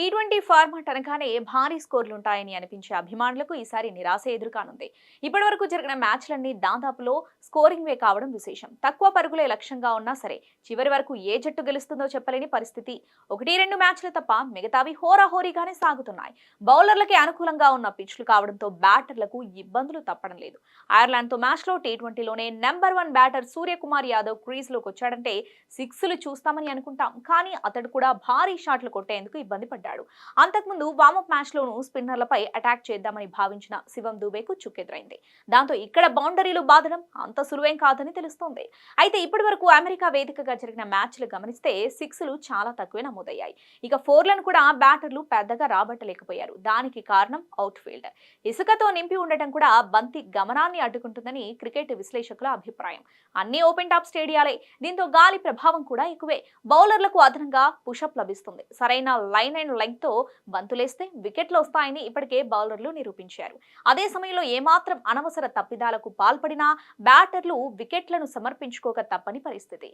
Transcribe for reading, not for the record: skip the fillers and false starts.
T20 format అనగానే భారీ స్కోర్లుంటాయని అనిపించే అభిమానులకు ఈసారి నిరాశ ఎదురుకానుంది. ఇప్పటివరకు జరిగిన మ్యాచ్లన్నీ దాదాపులో స్కోరింగ్వే కావడం విశేషం. తక్కువ పరుగులే లక్ష్యంగా ఉన్నా సరే చివరి వరకు ఏ జట్టు గెలుస్తుందో చెప్పలేని పరిస్థితి. 1-2 మ్యాచ్లు తప్ప మిగతావి హోరాహోరీగానే సాగుతున్నాయి. బౌలర్లకి అనుకూలంగా ఉన్న పిచ్లు కావడంతో బ్యాటర్లకు ఇబ్బందులు తప్పడం లేదు. ఐర్లాండ్తో మ్యాచ్లో టీ20లోనే నెంబర్ 1 బ్యాటర్ సూర్యకుమార్ యాదవ్ క్రీజ్లోకి వచ్చాడంటే సిక్స్లు చూస్తామని అనుకుంటాం. కానీ అతడు కూడా భారీ షాట్లు కొట్టేందుకు ఇబ్బంది పడ్డాడు. అంతకుముందు వార్మప్ మ్యాచ్లోనూ స్పిన్నర్లపై అటాక్ చేద్దామని భావించిన శివం దూబేకు చుక్కెదురైంది. దాంతో ఇక్కడ బౌండరీలు బాదడం అంత సులువేం కాదని తెలుస్తోంది. అయితే ఇప్పటి వరకు అమెరికా వేదికగా జరిగిన మ్యాచ్లు గమనిస్తే సిక్స్లు చాలా తక్కువే నమోదయ్యాయి. ఇక ఫోర్లను కూడా బ్యాటర్లు పెద్దగా రాబట్టలేకపోయారు. దానికి కారణం అవుట్ఫీల్డ్ ఇసుకతో నింపి ఉండటం కూడా బంతి గమనాన్ని అడ్డుకుంటుందని క్రికెట్ విశ్లేషకుల అభిప్రాయం. అన్ని ఓపెన్ టాప్ స్టేడియాలే, దీంతో గాలి ప్రభావం కూడా ఎక్కువే. బౌలర్లకు అదనంగా పుషప్ లభిస్తుంది. సరైన లైన్ అండ్ లెంగ్త్ తో బంతులేస్తే వికెట్లు వస్తాయని ఇప్పటికే బౌలర్లు నిరూపించారు. అదే సమయంలో ఏమాత్రం అనవసర తప్పిదాలకు పాల్పడినా బ్యాటర్లు వికెట్లను సమర్పించుకోక తప్పని పరిస్థితి.